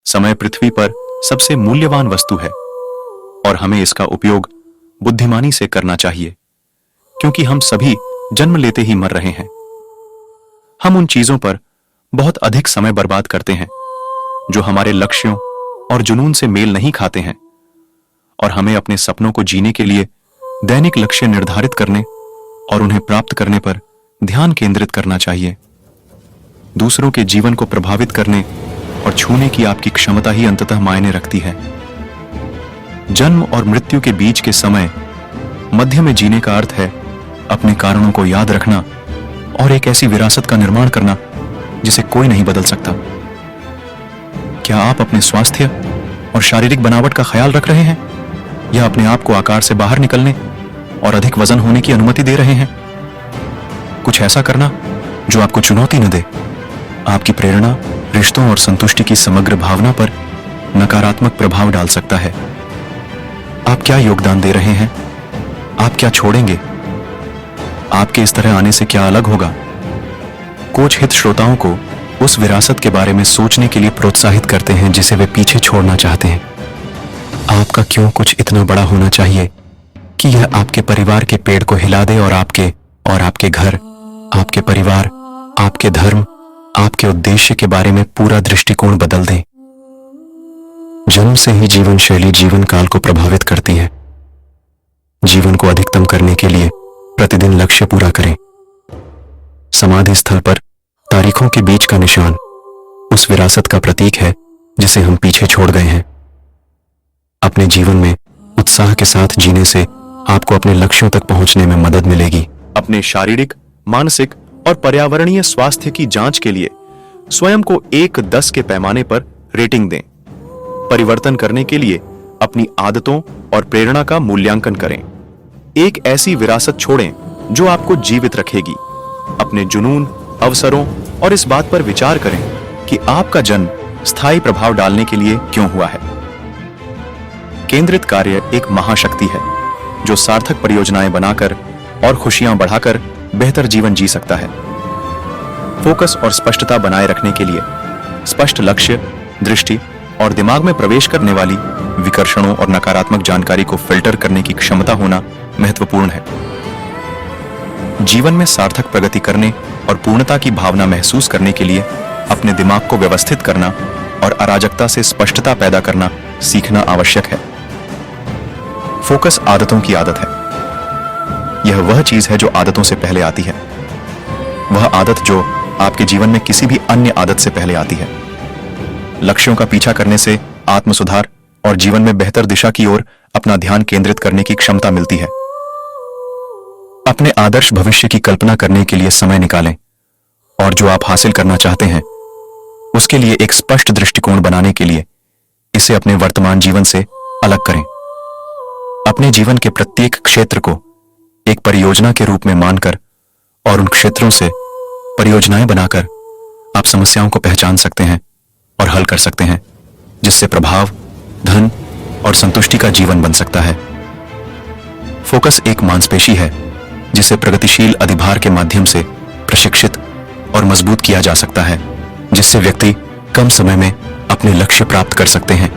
समय पृथ्वी पर सबसे मूल्यवान वस्तु है और हमें इसका उपयोग बुद्धिमानी से करना चाहिए, क्योंकि हम सभी जन्म लेते ही मर रहे हैं। हम उन चीजों पर बहुत अधिक समय बर्बाद करते हैं जो हमारे लक्ष्यों और जुनून से मेल नहीं खाते हैं, और हमें अपने सपनों को जीने के लिए दैनिक लक्ष्य निर्धारित करने और उन्हें प्राप्त करने पर ध्यान केंद्रित करना चाहिए। दूसरों के जीवन को प्रभावित करने और छूने की आपकी क्षमता ही अंततः मायने रखती है। जन्म और मृत्यु के बीच के समय मध्य में जीने का अर्थ है अपने कारणों को याद रखना और एक ऐसी विरासत का निर्माण करना जिसे कोई नहीं बदल सकता। क्या आप अपने स्वास्थ्य और शारीरिक बनावट का ख्याल रख रहे हैं, या अपने आप को आकार से बाहर निकलने और अधिक वजन होने की अनुमति दे रहे हैं? कुछ ऐसा करना जो आपको चुनौती न दे, आपकी प्रेरणा, रिश्तों और संतुष्टि की समग्र भावना पर नकारात्मक प्रभाव डाल सकता है। आप क्या योगदान दे रहे हैं? आप क्या छोड़ेंगे? आपके इस तरह आने से क्या अलग होगा? कोच हित श्रोताओं को उस विरासत के बारे में सोचने के लिए प्रोत्साहित करते हैं जिसे वे पीछे छोड़ना चाहते हैं। आपका क्यों कुछ इतना बड़ा होना चाहिए कि यह आपके परिवार के पेड़ को हिला दे और आपके घर, आपके परिवार, आपके धर्म, आपके उद्देश्य के बारे में पूरा दृष्टिकोण बदल दें। जन्म से ही जीवन शैली जीवन काल को प्रभावित करती है। जीवन को अधिकतम करने के लिए प्रतिदिन लक्ष्य पूरा करें। समाधि स्थल पर तारीखों के बीच का निशान उस विरासत का प्रतीक है जिसे हम पीछे छोड़ गए हैं। अपने जीवन में उत्साह के साथ जीने से आपको अपने लक्ष्यों तक पहुंचने में मदद मिलेगी। अपने शारीरिक, मानसिक और पर्यावरणीय स्वास्थ्य की जांच के लिए स्वयं को 1-10 के पैमाने पर रेटिंग दें। परिवर्तन करने के लिए अपनी आदतों और प्रेरणा का मूल्यांकन करें। एक ऐसी विरासत छोड़ें जो आपको जीवित रखेगी। अपने जुनून, अवसरों और इस बात पर विचार करें कि आपका जन्म स्थायी प्रभाव डालने के लिए क्यों हुआ है। केंद्रित कार्य एक महाशक्ति है जो सार्थक परियोजनाएं बनाकर और खुशियां बढ़ाकर बेहतर जीवन जी सकता है। फोकस और स्पष्टता बनाए रखने के लिए स्पष्ट लक्ष्य, दृष्टि और दिमाग में प्रवेश करने वाली विकर्षणों और नकारात्मक जानकारी को फिल्टर करने की क्षमता होना महत्वपूर्ण है। जीवन में सार्थक प्रगति करने और पूर्णता की भावना महसूस करने के लिए अपने दिमाग को व्यवस्थित करना और अराजकता से स्पष्टता पैदा करना सीखना आवश्यक है। फोकस आदतों की आदत है। यह वह चीज है जो आदतों से पहले आती है, वह आदत जो आपके जीवन में किसी भी अन्य आदत से पहले आती है। लक्ष्यों का पीछा करने से आत्म सुधार और जीवन में बेहतर दिशा की ओर अपना ध्यान केंद्रित करने की क्षमता मिलती है। अपने आदर्श भविष्य की कल्पना करने के लिए समय निकालें और जो आप हासिल करना चाहते हैं उसके लिए एक स्पष्ट दृष्टिकोण बनाने के लिए इसे अपने वर्तमान जीवन से अलग करें। अपने जीवन के प्रत्येक क्षेत्र को एक परियोजना के रूप में मानकर और उन क्षेत्रों से परियोजनाएं बनाकर आप समस्याओं को पहचान सकते हैं और हल कर सकते हैं, जिससे प्रभाव, धन और संतुष्टि का जीवन बन सकता है। फोकस एक मांसपेशी है जिसे प्रगतिशील अधिभार के माध्यम से प्रशिक्षित और मजबूत किया जा सकता है, जिससे व्यक्ति कम समय में अपने लक्ष्य प्राप्त कर सकते हैं।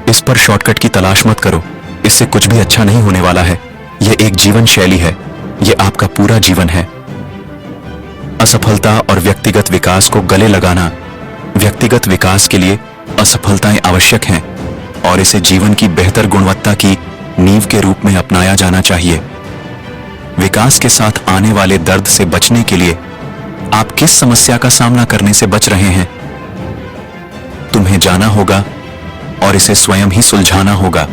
इस पर शॉर्टकट की तलाश मत करो, इससे कुछ भी अच्छा नहीं होने वाला है। यह एक जीवन शैली है, यह आपका पूरा जीवन है। असफलता और व्यक्तिगत विकास को गले लगाना। व्यक्तिगत विकास के लिए असफलताएं आवश्यक हैं और इसे जीवन की बेहतर गुणवत्ता की नींव के रूप में अपनाया जाना चाहिए। विकास के साथ आने वाले दर्द से बचने के लिए आप किस समस्या का सामना करने से बच रहे हैं? तुम्हें जाना होगा और इसे स्वयं ही सुलझाना होगा।